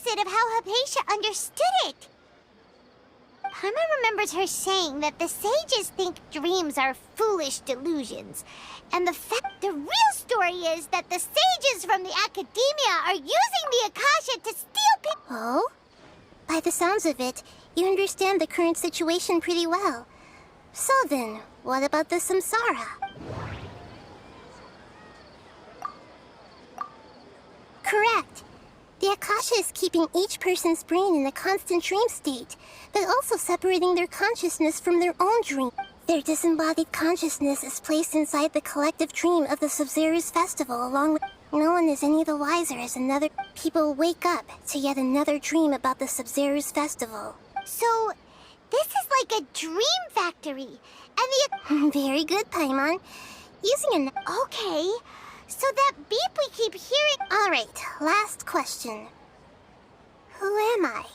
opposite of how Hypatia understood it. Paimon remembers her saying that the sages think dreams are foolish delusions. And the real story is that the sages from the academia are using the Akasha to steal people. Oh? By the sounds of it, you understand the current situation pretty well. So then, what about the samsara? Correct. The Akasha is keeping each person's brain in a constant dream state, but also separating their consciousness from their own dream. Their disembodied consciousness is placed inside the collective dream of the Sub-Zero's festival along with... No one is any the wiser as another... People wake up to yet another dream about the Sub-Zero's festival. So, this is like a dream factory, and the... Very good, Paimon. Using an... Okay, so that beep we keep hearing... Alright, last question. Who am I?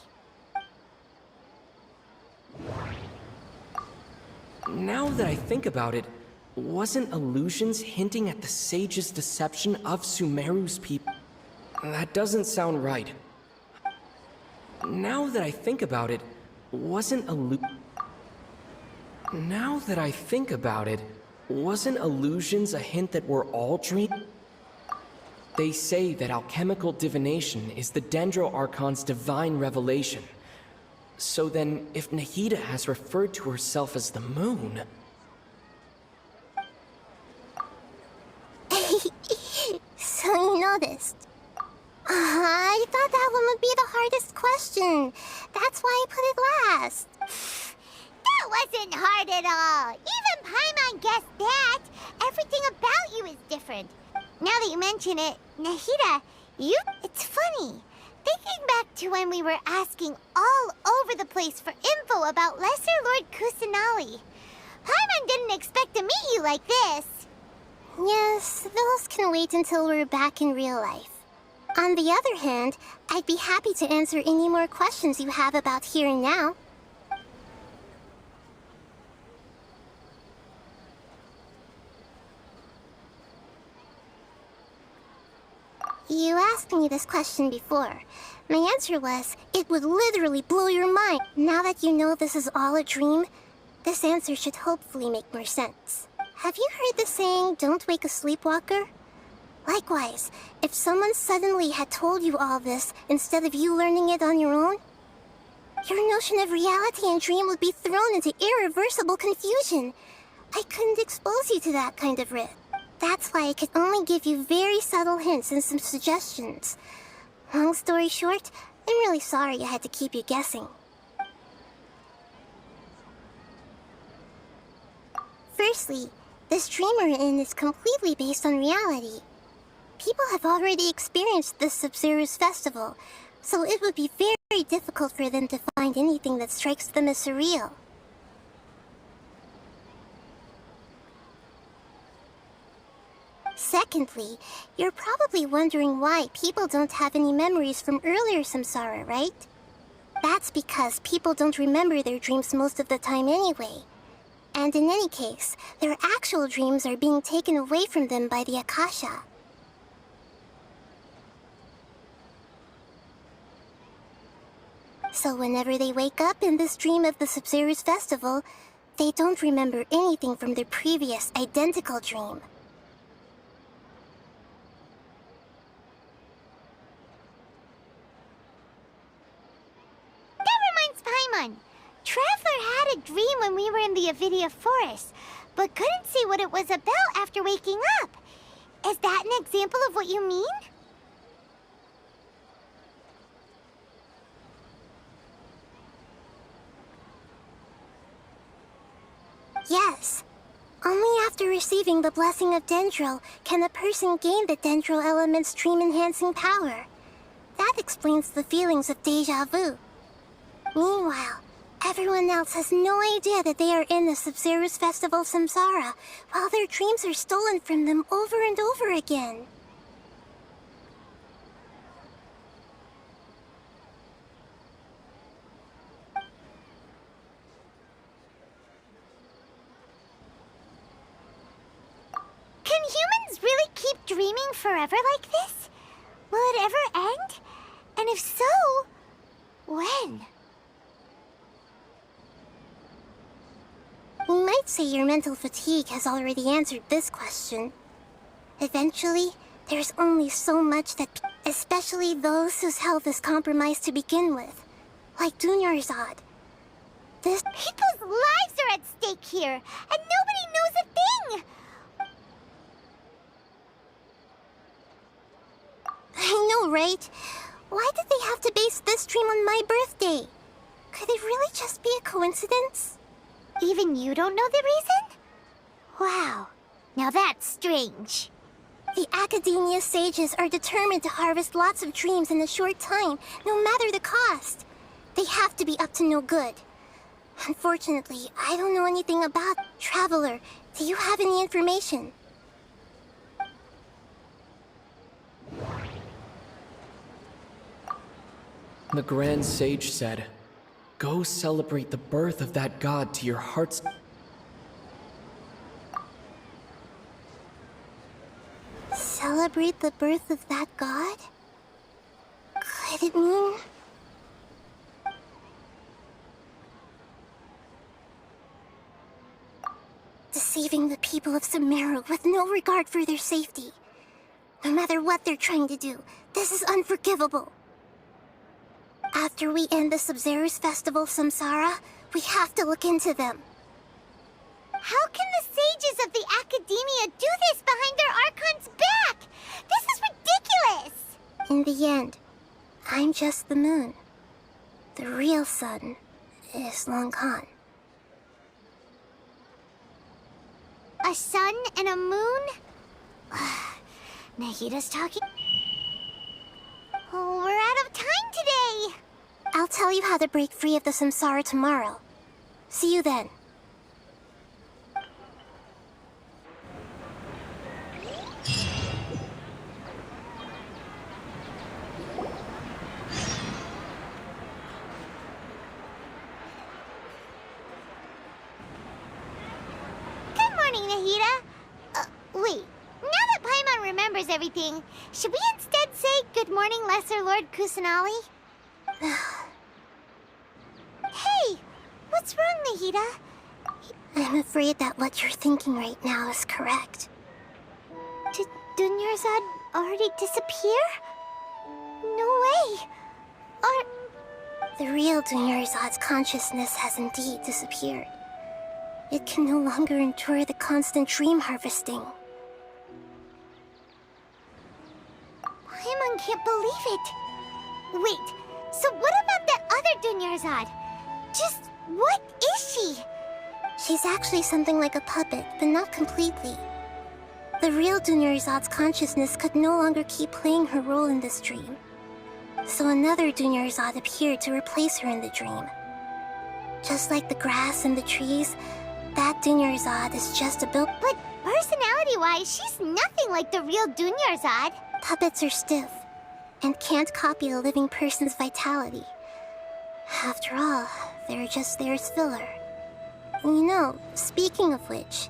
Now that I think about it, wasn't illusions hinting at the sage's deception of Sumeru's people? That doesn't sound right. Now that I think about it, wasn't illusions a hint that we're all dreaming? They say that alchemical divination is the Dendro Archon's divine revelation. So then, if Nahida has referred to herself as the moon... So you noticed. I thought that one would be the hardest question. That's why I put it last. That wasn't hard at all. Even Paimon guessed that. Everything about you is different. Now that you mention it, Nahida, it's funny. Thinking back to when we were asking all over the place for info about Lesser Lord Kusanali. Paimon didn't expect to meet you like this. Yes, those can wait until we're back in real life. On the other hand, I'd be happy to answer any more questions you have about here and now. You asked me this question before. My answer was, it would literally blow your mind. Now that you know this is all a dream, this answer should hopefully make more sense. Have you heard the saying, don't wake a sleepwalker? Likewise, if someone suddenly had told you all this instead of you learning it on your own, your notion of reality and dream would be thrown into irreversible confusion. I couldn't expose you to that kind of risk. That's why I could only give you very subtle hints and some suggestions. Long story short, I'm really sorry I had to keep you guessing. Firstly, this dream we're in is completely based on reality. People have already experienced this Sub-Zero's festival, so it would be very difficult for them to find anything that strikes them as surreal. Secondly, you're probably wondering why people don't have any memories from earlier samsara, right? That's because people don't remember their dreams most of the time anyway. And in any case, their actual dreams are being taken away from them by the Akasha. So whenever they wake up in this dream of the Sub-Zero's festival, they don't remember anything from their previous identical dream. That reminds Paimon. Traveler had a dream when we were in the Avidia Forest, but couldn't see what it was about after waking up. Is that an example of what you mean? Yes. Only after receiving the blessing of Dendro can a person gain the Dendro element's dream-enhancing power. That explains the feelings of déjà vu. Meanwhile, everyone else has no idea that they are in the Sub-Zero's festival samsara, while their dreams are stolen from them over and over again. Can humans really keep dreaming forever like this? Will it ever end? And if so, might say your mental fatigue has already answered this question. Eventually, there's only so much that especially those whose health is compromised to begin with, like Dunyarzad. This People's lives are at stake here, and nobody knows a thing! I know, right? Why did they have to base this dream on my birthday? Could it really just be a coincidence? Even you don't know the reason? Wow, now that's strange. The Academia sages are determined to harvest lots of dreams in a short time, no matter the cost. They have to be up to no good. Unfortunately, I don't know anything about Traveler. Do you have any information? The Grand Sage said, "Go celebrate the birth of that god to your heart's..." Celebrate the birth of that god? Could it mean... deceiving the people of Sumeru with no regard for their safety? No matter what they're trying to do, this is unforgivable. After we end the Sub-Zero's festival, Samsara, we have to look into them. How can the sages of the Academia do this behind their Archon's back? This is ridiculous! In the end, I'm just the moon. The real sun is long gone. A sun and a moon? Nahida's talking... Oh, we're out of time today! I'll tell you how to break free of the samsara tomorrow. See you then. Good morning, Nahida. Wait. Now that Paimon remembers everything, should we instead say good morning, Lesser Lord Kusanali? Hey! What's wrong, Nahida? I'm afraid that what you're thinking right now is correct. Did Dunyarzad already disappear? No way! The real Dunyarzad's consciousness has indeed disappeared. It can no longer endure the constant dream harvesting. Paimon can't believe it. Wait, so what about that other Dunyarzad? Just what is she? She's actually something like a puppet, but not completely. The real Dunyarzad's consciousness could no longer keep playing her role in this dream. So another Dunyarzad appeared to replace her in the dream. Just like the grass and the trees, that Dunyarzad is just a built... But personality-wise, she's nothing like the real Dunyarzad. Puppets are stiff, and can't copy a living person's vitality. After all, they're just there as filler. You know, speaking of which,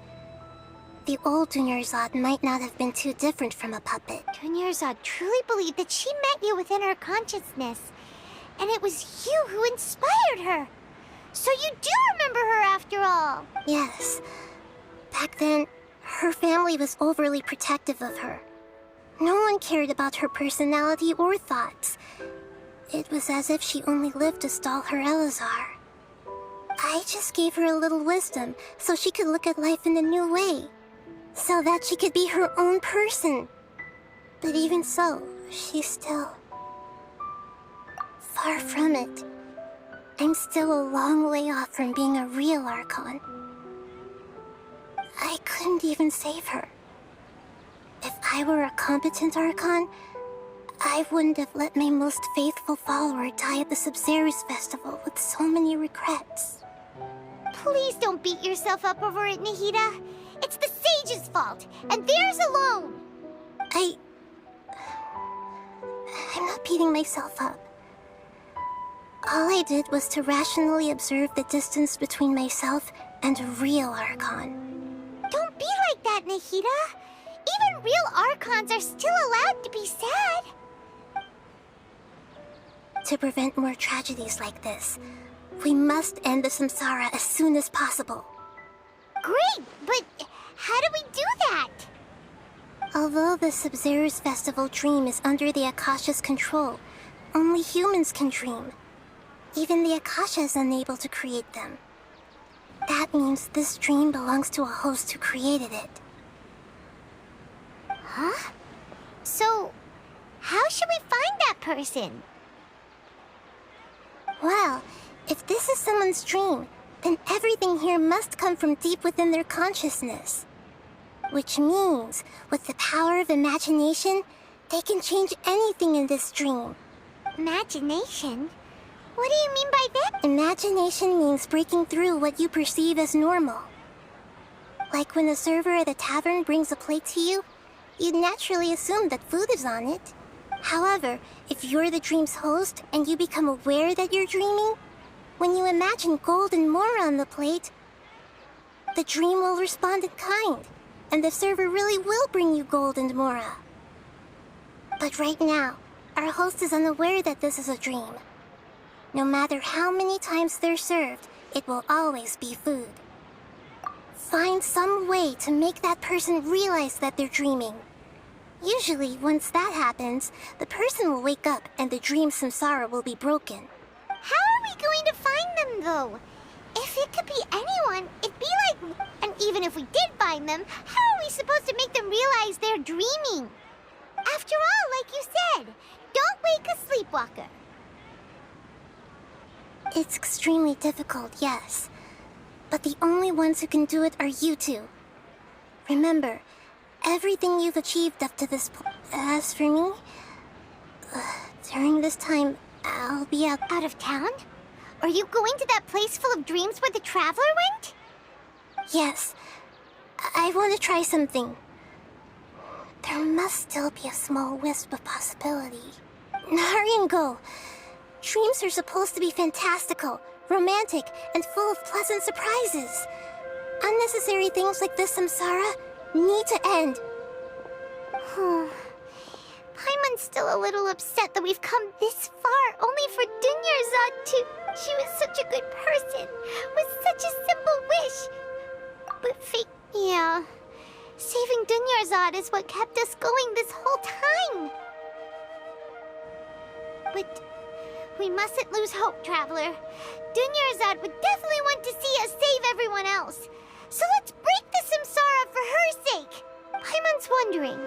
the old Dunyarzad might not have been too different from a puppet. Dunyarzad truly believed that she met you within her consciousness, and it was you who inspired her. So you do remember her after all. Yes. Back then, her family was overly protective of her. No one cared about her personality or thoughts. It was as if she only lived to stall her Elazar. I just gave her a little wisdom so she could look at life in a new way. So that she could be her own person. But even so, she's still... far from it. I'm still a long way off from being a real Archon. I couldn't even save her. If I were a competent Archon, I wouldn't have let my most faithful follower die at the Sub-Zero's festival with so many regrets. Please don't beat yourself up over it, Nahida. It's the sage's fault, and theirs alone. I'm not beating myself up. All I did was to rationally observe the distance between myself and a real Archon. Don't be like that, Nahida. Even real Archons are still allowed to be sad. To prevent more tragedies like this, we must end the samsara as soon as possible. Great, but how do we do that? Although the Sub-Zero's festival dream is under the Akasha's control, only humans can dream. Even the Akasha is unable to create them. That means this dream belongs to a host who created it. Huh? So, how should we find that person? Well, if this is someone's dream, then everything here must come from deep within their consciousness. Which means, with the power of imagination, they can change anything in this dream. Imagination? What do you mean by that? Imagination means breaking through what you perceive as normal. Like when the server at the tavern brings a plate to you, you'd naturally assume that food is on it. However, if you're the dream's host and you become aware that you're dreaming, when you imagine gold and more on the plate, the dream will respond in kind, and the server really will bring you gold and mora. But right now, our host is unaware that this is a dream. No matter how many times they're served, it will always be food. Find some way to make that person realize that they're dreaming. Usually, once that happens, the person will wake up and the dream samsara will be broken. How are we going to find them, though? If it could be anyone, it'd be like... And even if we did find them, how are we supposed to make them realize they're dreaming? After all, like you said, don't wake a sleepwalker. It's extremely difficult, yes. But the only ones who can do it are you two. Remember, everything you've achieved up to this point. As for me, during this time, I'll be out. Out of town? Are you going to that place full of dreams where the traveler went? Yes, I want to try something. There must still be a small wisp of possibility. Hurry and go. Dreams are supposed to be fantastical, romantic, and full of pleasant surprises. Unnecessary things like this samsara need to end. Paimon's still a little upset that we've come this far only for Dunyarzad to... She was such a good person, with such a simple wish. But fate... Yeah. Saving Dunyarzad is what kept us going this whole time. But we mustn't lose hope, Traveler. Dunyarzad would definitely want to see us save everyone else. So let's break the samsara for her sake. Paimon's wondering,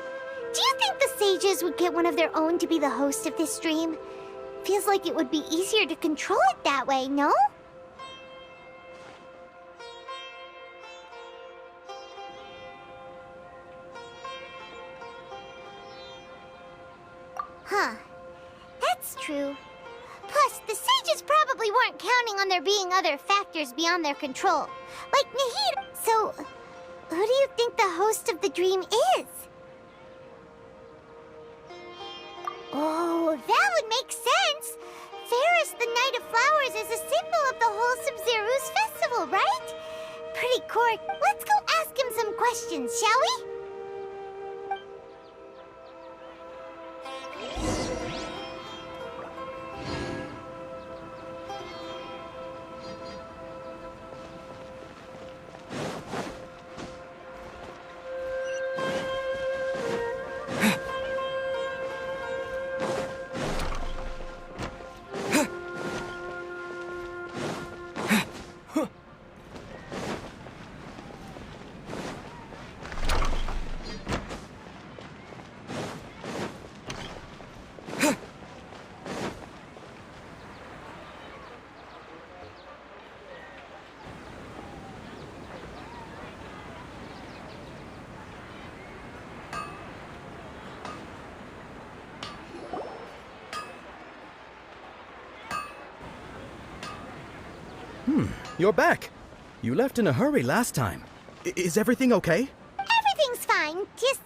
do you think the sages would get one of their own to be the host of this dream? Feels like it would be easier to control it that way, no? Huh. That's true. Plus, the sages probably weren't counting on there being other factors beyond their control. Like Nahida. So, who do you think the host of the dream is? Oh, that would make sense. Ferris, the Knight of Flowers, is a symbol of the whole Sub-Zero's festival, right? Pretty cool. Let's go ask him some questions, shall we? You're back. You left in a hurry last time. Is everything okay? Everything's fine. Just,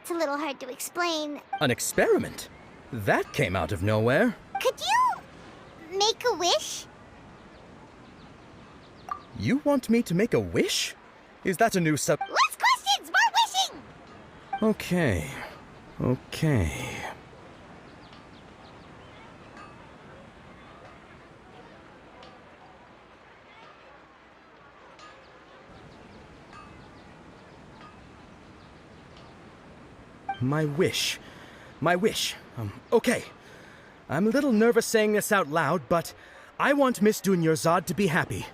it's a little hard to explain. An experiment? That came out of nowhere. Could you make a wish? You want me to make a wish? Is that a new sub- Less questions! More wishing! Okay. Okay. my wish. My wish. Okay. I'm a little nervous saying this out loud, but I want Miss Dunyarzad to be happy.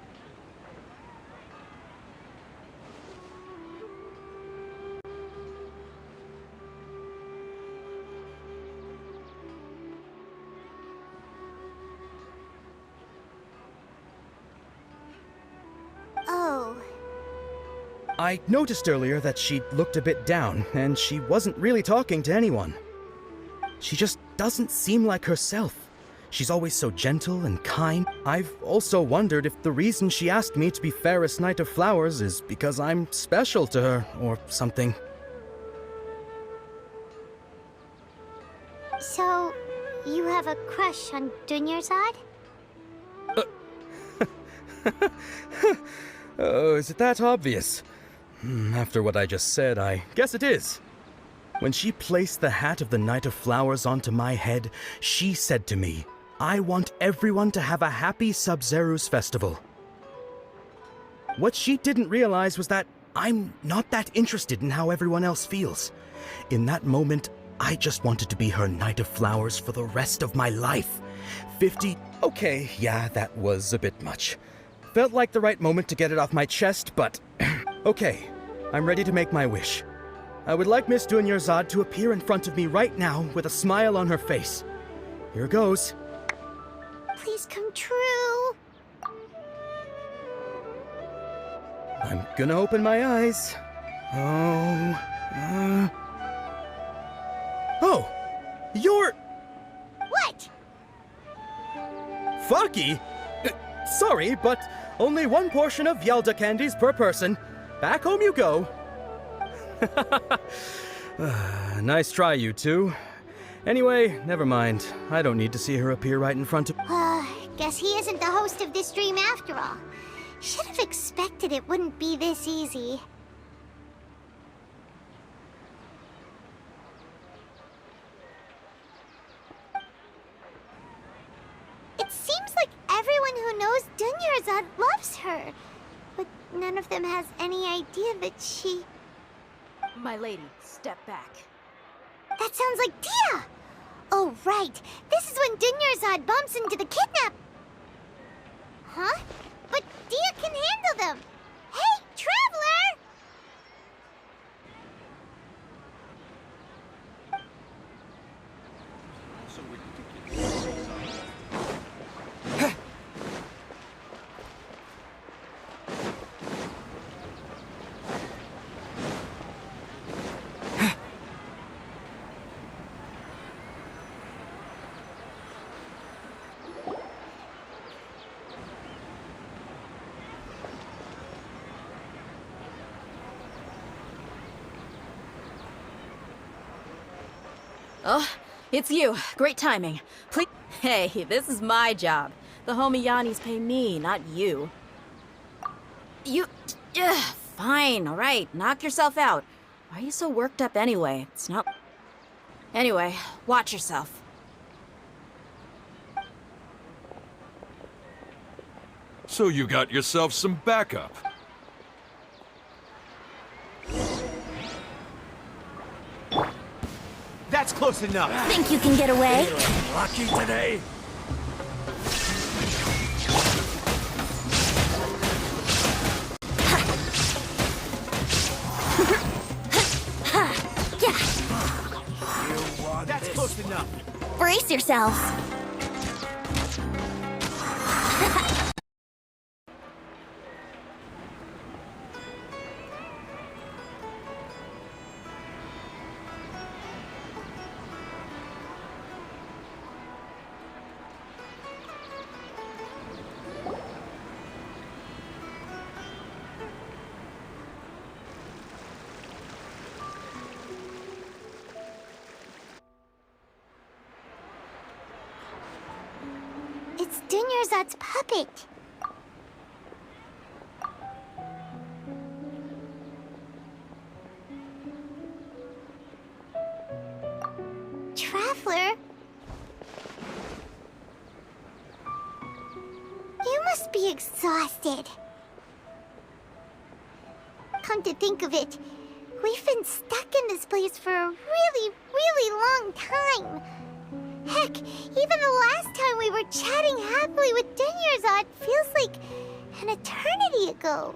Oh. I noticed earlier that she looked a bit down, and she wasn't really talking to anyone. She just doesn't seem like herself. She's always so gentle and kind. I've also wondered if the reason she asked me to be fairest Knight of Flowers is because I'm special to her, or something. So, you have a crush on Dunyarzad? Oh, is it that obvious? After what I just said, I guess it is. When she placed the hat of the Knight of Flowers onto my head, she said to me, "I want everyone to have a happy Sub-Zerus festival." What she didn't realize was that I'm not that interested in how everyone else feels. In that moment, I just wanted to be her Knight of Flowers for the rest of my life. 50... Okay, yeah, that was a bit much. Felt like the right moment to get it off my chest, but... Okay, I'm ready to make my wish. I would like Miss Dunyarzad to appear in front of me right now with a smile on her face. Here goes. Please come true. I'm gonna open my eyes. Oh, you're... What? Faki? Sorry, but only one portion of Yelda candies per person. Back home you go. Nice try, you two. Anyway, never mind. I don't need to see her appear right in front of... Guess he isn't the host of this dream after all. Should have expected it wouldn't be this easy. It seems like everyone who knows Dunyarzad loves her. But none of them has any idea that she... My lady, step back. That sounds like Dia! Oh, right. This is when Dunyarzad bumps into the kidnap... Huh? But Dia can handle them! Hey, Traveler! Oh, it's you. Great timing. Please. Hey, this is my job. The homie Yannis pay me, not you. You... fine, alright. Knock yourself out. Why are you so worked up anyway? It's not... Anyway, watch yourself. So you got yourself some backup. That's close enough. Think you can get away? Lucky today. That's close enough. Brace yourself. It's Dunyarzad's puppet. Traveler? You must be exhausted. Come to think of it, We've been stuck in this place for a really, really long time. Heck, even the last time we were chatting happily with Denyerzad feels like an eternity ago.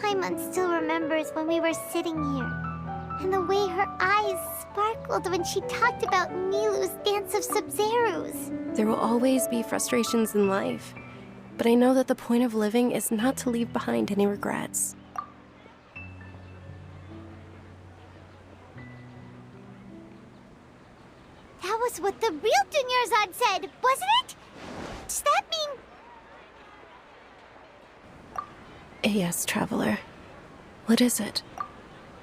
Paimon still remembers when we were sitting here, and the way her eyes sparkled when she talked about Nilu's Dance of Sub-Zerus. There will always be frustrations in life, but I know that the point of living is not to leave behind any regrets. That was what the real Dunyarzad said, wasn't it? Does that mean... Yes, Traveler. What is it?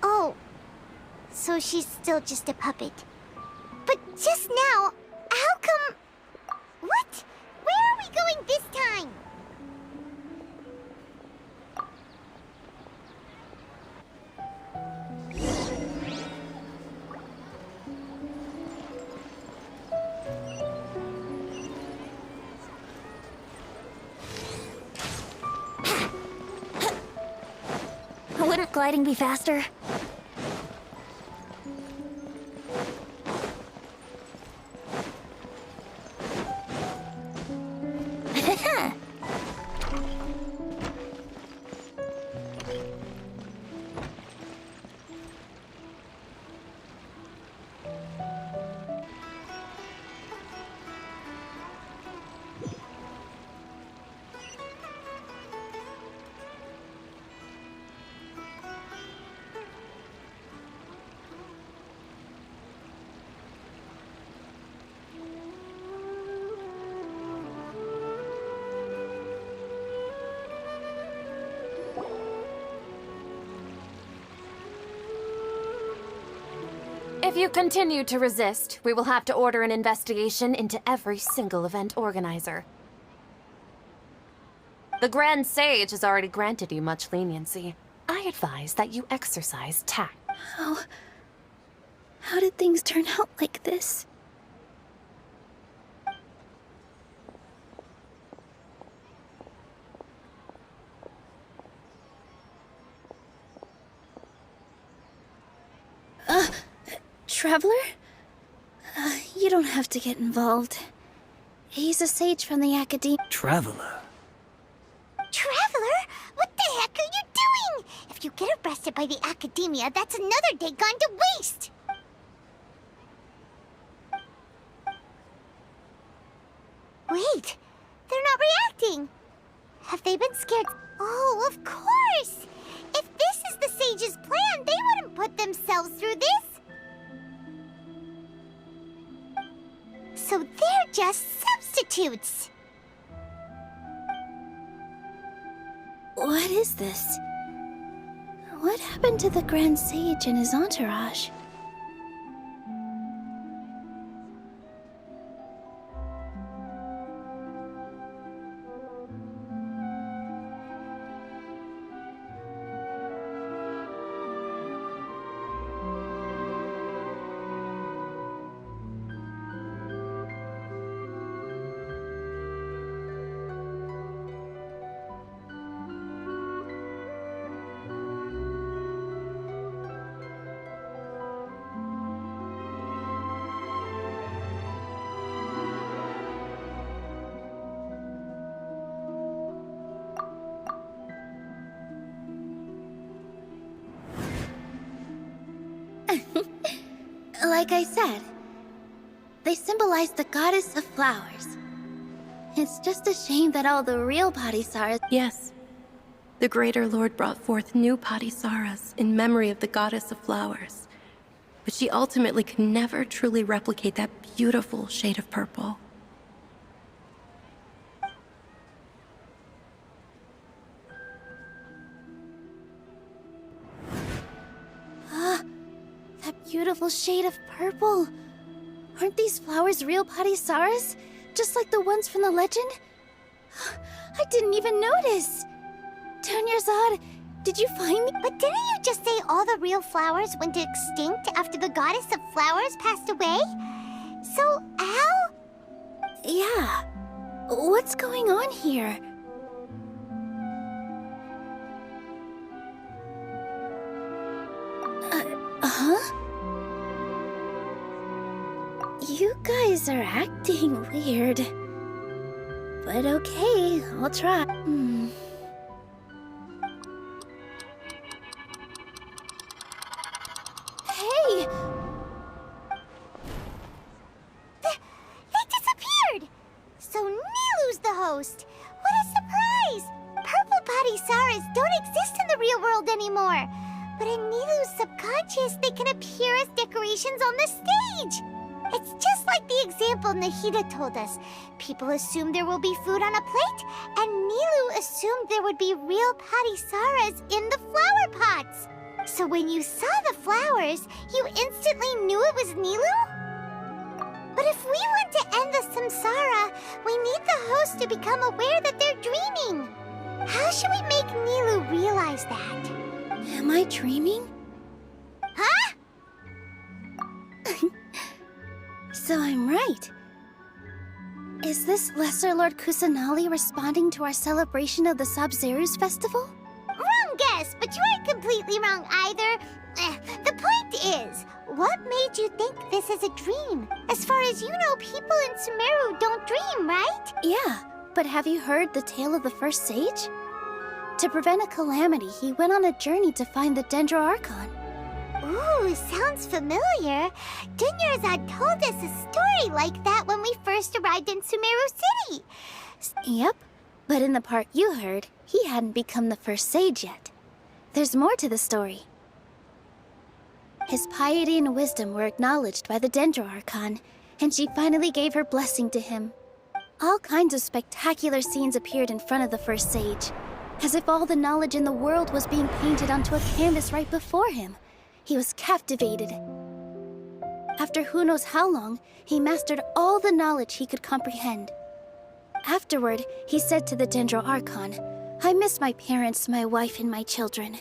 Oh, so she's still just a puppet. But just now, how come... What? Where are we going this time? Wouldn't gliding be faster? If you continue to resist, we will have to order an investigation into every single event organizer. The Grand Sage has already granted you much leniency. I advise that you exercise tact. How did things turn out like this? Traveler? You don't have to get involved. He's a sage from the Academy. Traveler. Traveler? What the heck are you doing? If you get arrested by the Academia, that's another day gone to waste! Wait, they're not reacting. Have they been scared? Oh, of course! If this is the sage's plan, they wouldn't put themselves through this. So they're just substitutes. What is this? What happened to the Grand Sage and his entourage? Like I said, they symbolize the goddess of flowers. It's just a shame that all the real Padisarahs... Yes. The Greater Lord brought forth new Padisarahs in memory of the goddess of flowers. But she ultimately could never truly replicate that beautiful shade of purple. That beautiful shade of purple. Aren't these flowers real Padisarahs? just like the ones from the legend? I didn't even notice! Dunyarzad, did you find me? But didn't you just say all the real flowers went extinct after the goddess of flowers passed away? So, how? Yeah. What's going on here? Huh? You guys are acting weird. But okay, I'll try. Hey! They disappeared! So Nilu's the host! What a surprise! Purple Padisaras don't exist in the real world anymore. But in Nilu's subconscious, they can appear as decorations on the stage. It's just like the example Nahida told us. People assumed there will be food on a plate, and Nilu assumed there would be real Padisaras in the flower pots. So when you saw the flowers, you instantly knew it was Nilu? But if we want to end the samsara, we need the host to become aware that they're dreaming. How should we make Nilu realize that? Am I dreaming? Huh? So I'm right. Is this Lesser Lord Kusanali responding to our celebration of the Sabzeruz festival? Wrong guess, but you aren't completely wrong either. The point is, what made you think this is a dream? As far as you know, people in Sumeru don't dream, right? Yeah, but have you heard the tale of the first sage? To prevent a calamity, he went on a journey to find the Dendro Archon. Ooh, sounds familiar. Dunyarzad told us a story like that when we first arrived in Sumeru City. Yep, but in the part you heard, he hadn't become the first sage yet. There's more to the story. His piety and wisdom were acknowledged by the Dendro Archon, and she finally gave her blessing to him. All kinds of spectacular scenes appeared in front of the first sage, as if all the knowledge in the world was being painted onto a canvas right before him. He was captivated. After who knows how long, he mastered all the knowledge he could comprehend. Afterward, he said to the Dendro Archon, "I miss my parents, my wife, and my children.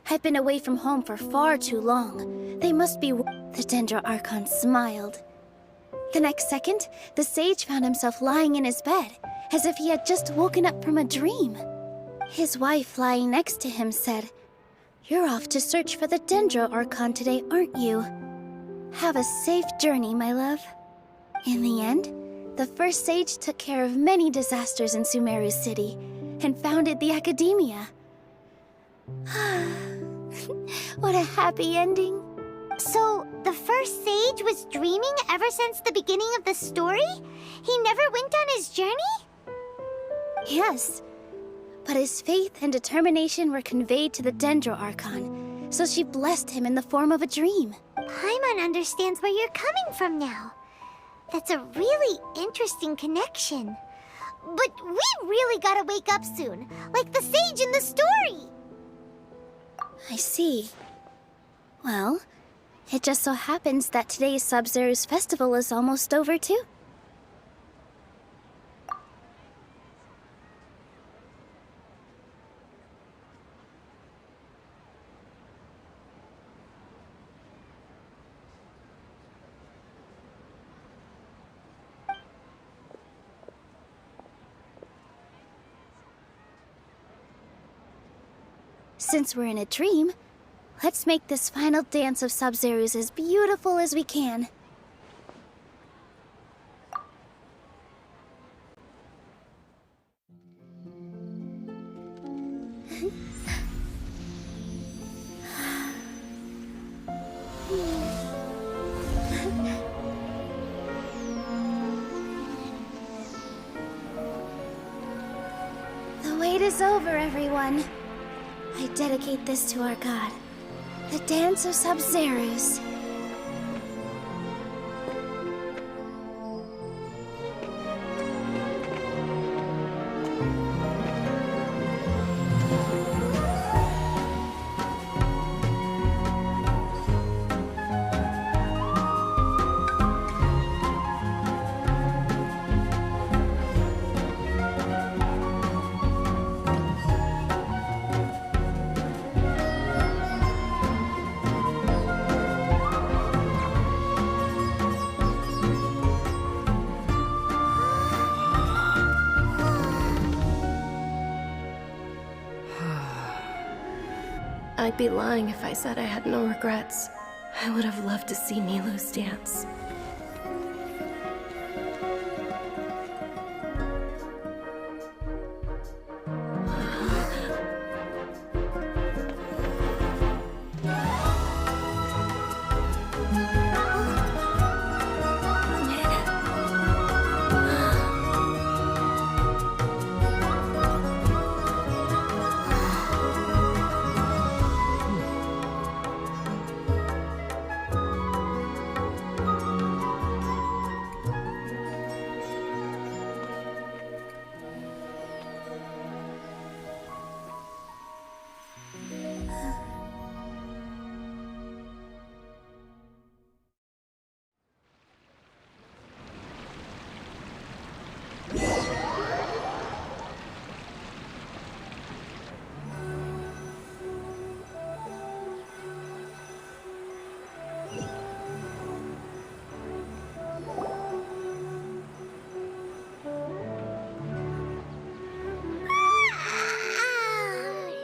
I've been away from home for far too long. They must be..." The Dendro Archon smiled. The next second, the sage found himself lying in his bed, as if he had just woken up from a dream. His wife, lying next to him, said, "You're off to search for the Dendro Archon today, aren't you? Have a safe journey, my love." In the end, the first sage took care of many disasters in Sumeru City and founded the Academia. What a happy ending. So, the first sage was dreaming ever since the beginning of the story? He never went on his journey? Yes, but his faith and determination were conveyed to the Dendro Archon, so she blessed him in the form of a dream. Paimon understands where you're coming from now. That's a really interesting connection. But we really gotta wake up soon, like the sage in the story. I see. Well, it just so happens that today's Sabzeruz festival is almost over too. Since we're in a dream, let's make this final dance of Sabzeruz as beautiful as we can. The wait is over, everyone. I dedicate this to our god, the dance of Sabzeruz. I'd be lying if I said I had no regrets. I would have loved to see Nilou's dance.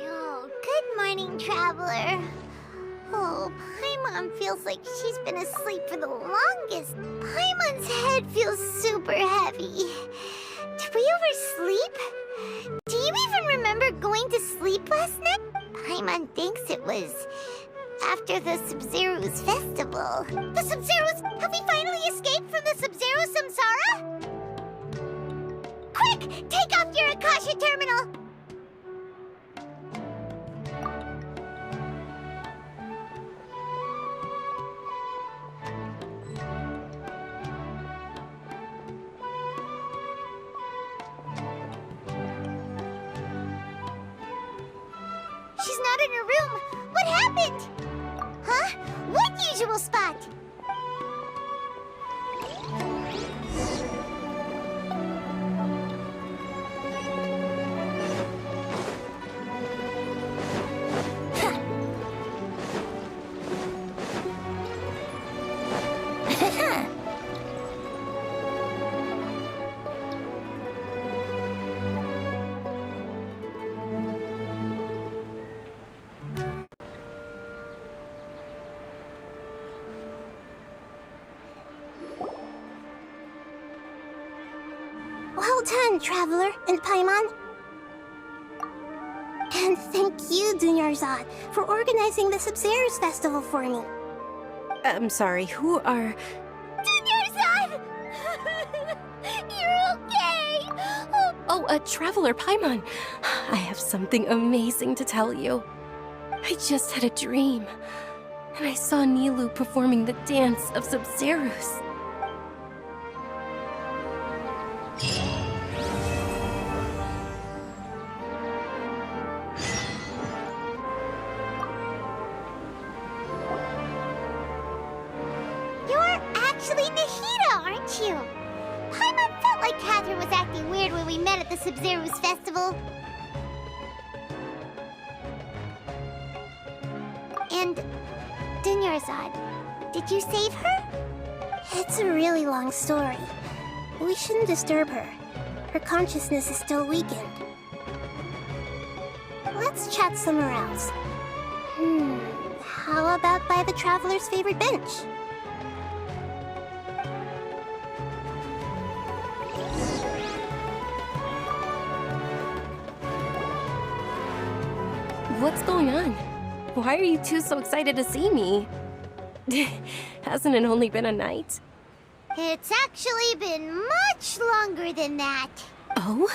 Oh, good morning, traveler. Oh, Paimon feels like she's been asleep for the longest. Paimon's head feels super heavy. Did we oversleep? Do you even remember going to sleep last night? Paimon thinks it was after the Sub-Zero's festival. The Sub-Zero's? Have we finally escaped from the Sub-Zero Samsara? Quick! Take off your Akasha terminal! She's not in her room. What happened? Huh? What usual spot? Well done, Traveler and Paimon. And thank you, Dunyarzad, for organizing the Sub-Zero's festival for me. I'm sorry, who are... Dunyarzad! You're okay! Oh, Traveler Paimon. I have something amazing to tell you. I just had a dream, and I saw Nilou performing the dance of Sub-Zeros. You're actually Nahida, aren't you? Paimon felt like Catherine was acting weird when we met at the Sub-Zero's festival. And Dunyarzad, did you save her? It's a really long story. We shouldn't disturb her. Her consciousness is still weakened. Let's chat somewhere else. How about by the Traveler's favorite bench? What's going on? Why are you two so excited to see me? Hasn't it only been a night? It's actually been much longer than that. Oh?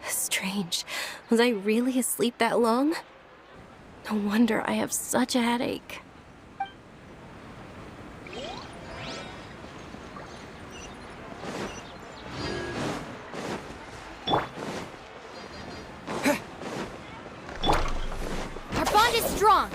Strange. Was I really asleep that long? No wonder I have such a headache. Our bond is strong.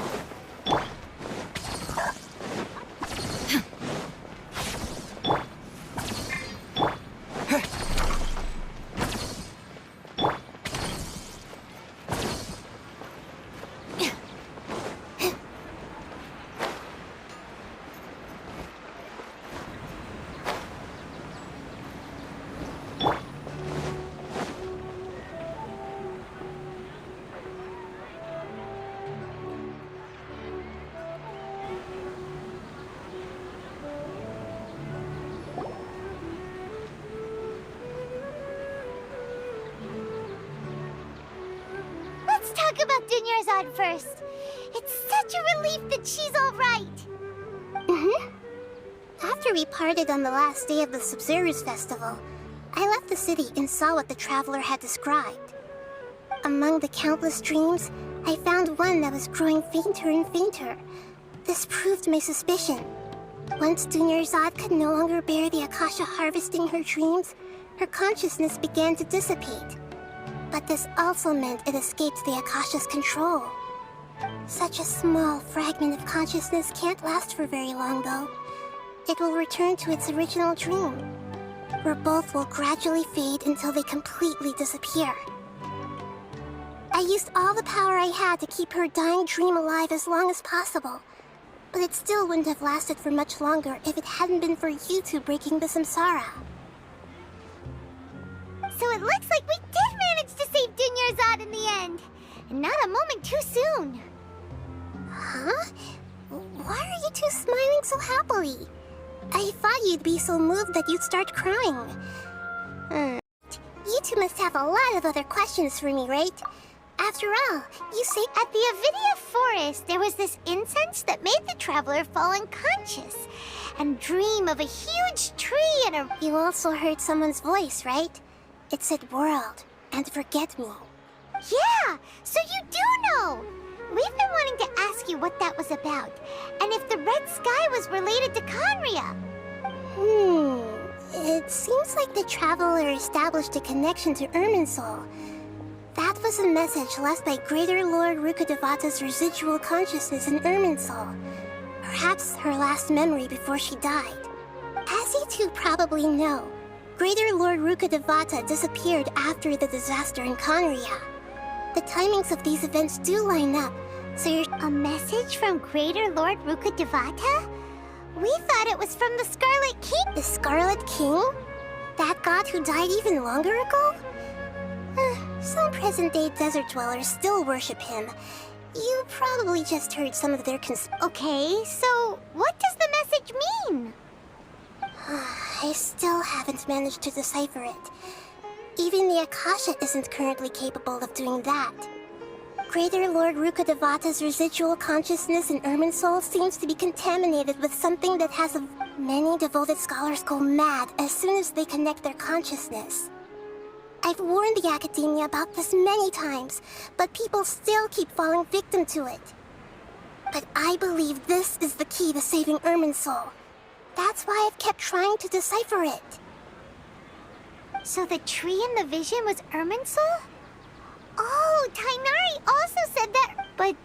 talk about Dunyarzad first. It's such a relief that she's all right. After we parted on the last day of the Sub-Zero's festival, I left the city and saw what the traveler had described. Among the countless dreams, I found one that was growing fainter and fainter. This proved my suspicion. Once Dunyarzad could no longer bear the Akasha harvesting her dreams, her consciousness began to dissipate. But this also meant it escaped the Akasha's control. Such a small fragment of consciousness can't last for very long, though. It will return to its original dream, where both will gradually fade until they completely disappear. I used all the power I had to keep her dying dream alive as long as possible, but it still wouldn't have lasted for much longer if it hadn't been for you two breaking the samsara. So it looks like we did manage to save Dunyarzad in the end. And not a moment too soon. Huh? Why are you two smiling so happily? I thought you'd be so moved that you'd start crying. You two must have a lot of other questions for me, right? After all, you say At the Avidia Forest, there was this incense that made the traveler fall unconscious and dream of a huge tree and a... you also heard someone's voice, right? It said world and forget me. Yeah, so you do know! We've been wanting to ask you what that was about, and if the red sky was related to Conria. It seems like the traveler established a connection to Irminsul. That was a message left by Greater Lord Rukkhadevata's residual consciousness in Irminsul. Perhaps her last memory before she died. As you two probably know, Greater Lord Rukkhadevata disappeared after the disaster in Conria. The timings of these events do line up, so you're... A message from Greater Lord Rukkhadevata? We thought it was from the Scarlet King. The Scarlet King? That god who died even longer ago? Some present-day desert dwellers still worship him. You probably just heard some of their Okay, so what does the message mean? I still haven't managed to decipher it. Even the Akasha isn't currently capable of doing that. Greater Lord Rukkhadevata's residual consciousness in Irminsul seems to be contaminated with something that has many devoted scholars go mad as soon as they connect their consciousness. I've warned the academia about this many times, but people still keep falling victim to it. But I believe this is the key to saving Irminsul. That's why I've kept trying to decipher it. So the tree in the vision was Irminsul? Oh, Tainari also said that. But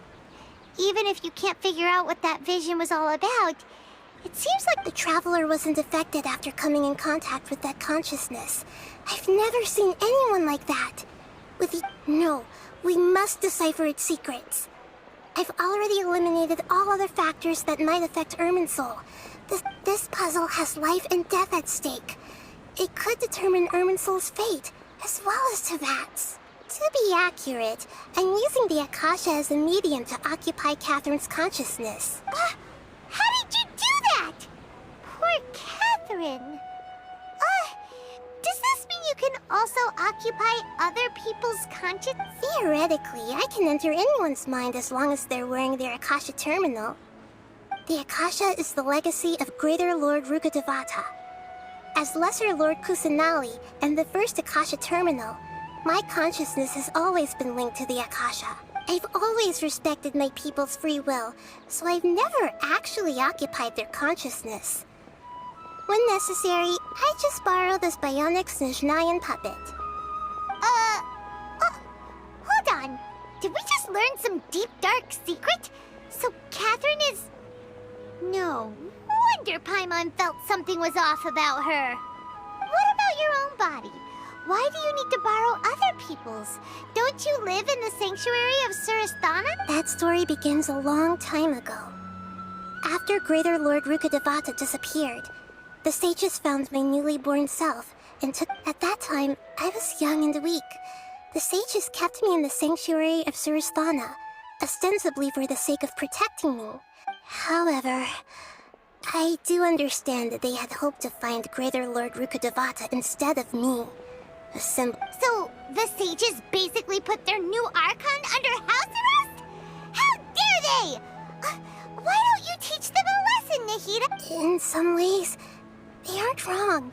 even if you can't figure out what that vision was all about, it seems like the traveler wasn't affected after coming in contact with that consciousness. I've never seen anyone like that. No, we must decipher its secrets. I've already eliminated all other factors that might affect Irminsul. This puzzle has life and death at stake. It could determine Irminsul's fate, as well as Tevat's. To be accurate, I'm using the Akasha as a medium to occupy Catherine's consciousness. How did you do that? Poor Catherine. Does this mean you can also occupy other people's consciousness? Theoretically, I can enter anyone's mind as long as they're wearing their Akasha terminal. The Akasha is the legacy of Greater Lord Rukkhadevata. As Lesser Lord Kusanali and the first Akasha terminal, my consciousness has always been linked to the Akasha. I've always respected my people's free will, so I've never actually occupied their consciousness. When necessary, I just borrow this bionic Snezhnayan puppet. Hold on. Did we just learn some deep, dark secret? So Catherine is... No wonder Paimon felt something was off about her. What about your own body? Why do you need to borrow other people's? Don't you live in the sanctuary of Surasthana? That story begins a long time ago. After Greater Lord Rukkhadevata disappeared, the sages found my newly born self and took... At that time, I was young and weak. The sages kept me in the sanctuary of Surasthana, ostensibly for the sake of protecting me. However, I do understand that they had hoped to find Greater Lord Rukkhadevata instead of me. So, The sages basically put their new Archon under house arrest? How dare they! Why don't you teach them a lesson, Nahida? In some ways, they aren't wrong.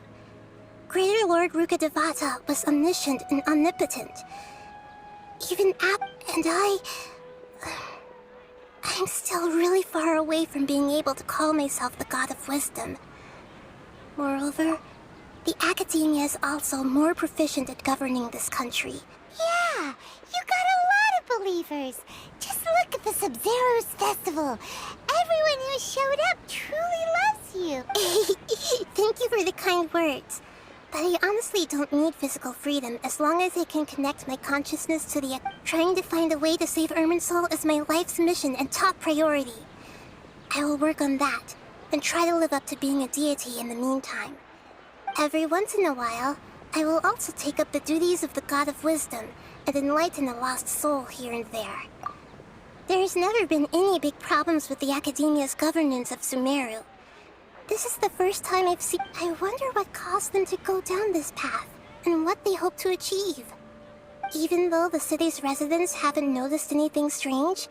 Greater Lord Rukkhadevata was omniscient and omnipotent. Even I'm still really far away from being able to call myself the God of Wisdom. Moreover, the Academia is also more proficient at governing this country. Yeah, you got a lot of believers. Just look at the Sub-Zero's festival. Everyone who showed up truly loves you. Thank you for the kind words. But I honestly don't need physical freedom as long as I can connect my consciousness to the... Trying to find a way to save Irminsul is my life's mission and top priority. I will work on that, and try to live up to being a deity in the meantime. Every once in a while, I will also take up the duties of the God of Wisdom and enlighten a lost soul here and there. There's never been any big problems with the Academia's governance of Sumeru. This is the first time I've seen... I wonder what caused them to go down this path, and what they hope to achieve. Even though the city's residents haven't noticed anything strange,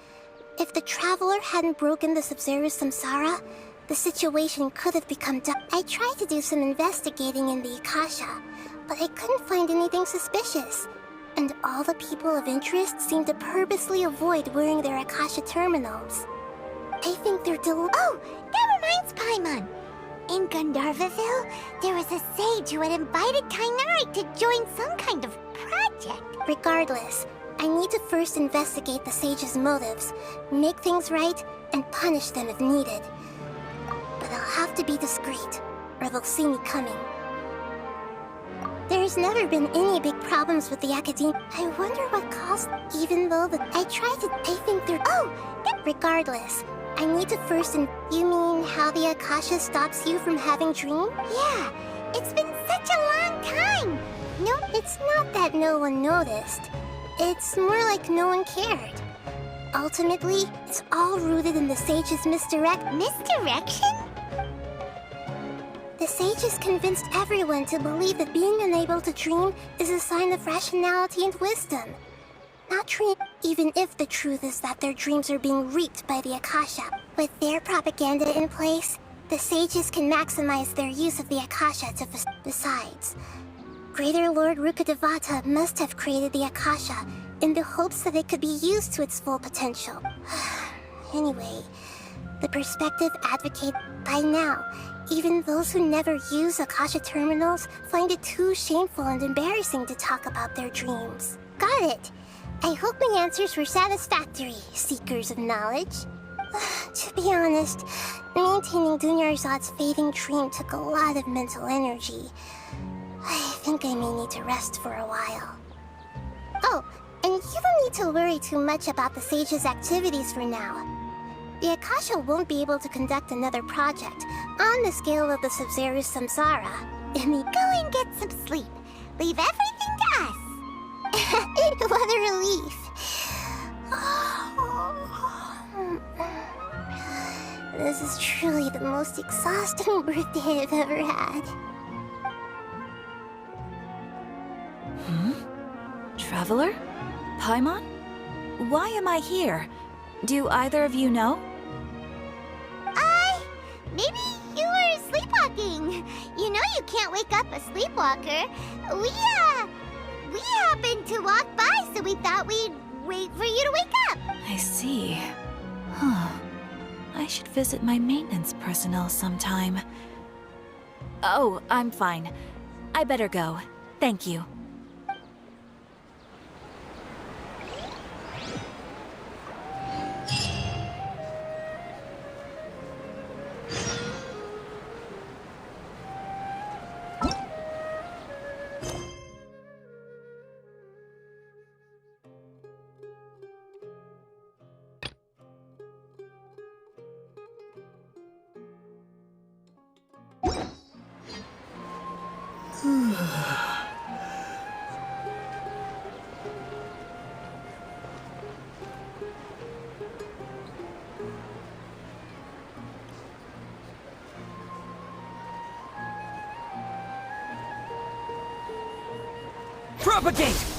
if the Traveler hadn't broken the Sub-Zero's samsara, the situation could have become I tried to do some investigating in the Akasha, but I couldn't find anything suspicious. And all the people of interest seem to purposely avoid wearing their Akasha terminals. I think they're Oh, that reminds Paimon. In Gandharvaville, there was a sage who had invited Kainari to join some kind of project. Regardless, I need to first investigate the sage's motives, make things right, and punish them if needed. But I'll have to be discreet, or they'll see me coming. There's never been any big problems with the Academia. I wonder what caused... Even though I think they're... Regardless, I need to first You mean how the Akasha stops you from having dreams? Yeah, it's been such a long time. No, it's not that no one noticed. It's more like no one cared. Ultimately, it's all rooted in the sage's misdirection. The sages convinced everyone to believe that being unable to dream is a sign of rationality and wisdom. Not dream, even if the truth is that their dreams are being reaped by the Akasha. With their propaganda in place, the sages can maximize their use of the Akasha to Besides, Greater Lord Rukkhadevata must have created the Akasha in the hopes that it could be used to its full potential. Anyway, the perspective advocate by now, even those who never use Akasha terminals find it too shameful and embarrassing to talk about their dreams. Got it! I hope my answers were satisfactory, seekers of knowledge. To be honest, maintaining Dunyarzad's fading dream took a lot of mental energy. I think I may need to rest for a while. Oh, and you don't need to worry too much about the sage's activities for now. The Akasha won't be able to conduct another project on the scale of the Sub-Zero's samsara. Go and get some sleep. Leave everything to us. What a relief. This is truly the most exhausting birthday I've ever had. Traveler? Paimon? Why am I here? Do either of you know? Maybe you were sleepwalking. You know you can't wake up a sleepwalker. We happened to walk by, so we thought we'd wait for you to wake up. I see. Huh. I should visit my maintenance personnel sometime. Oh, I'm fine. I better go. Thank you. Propagate!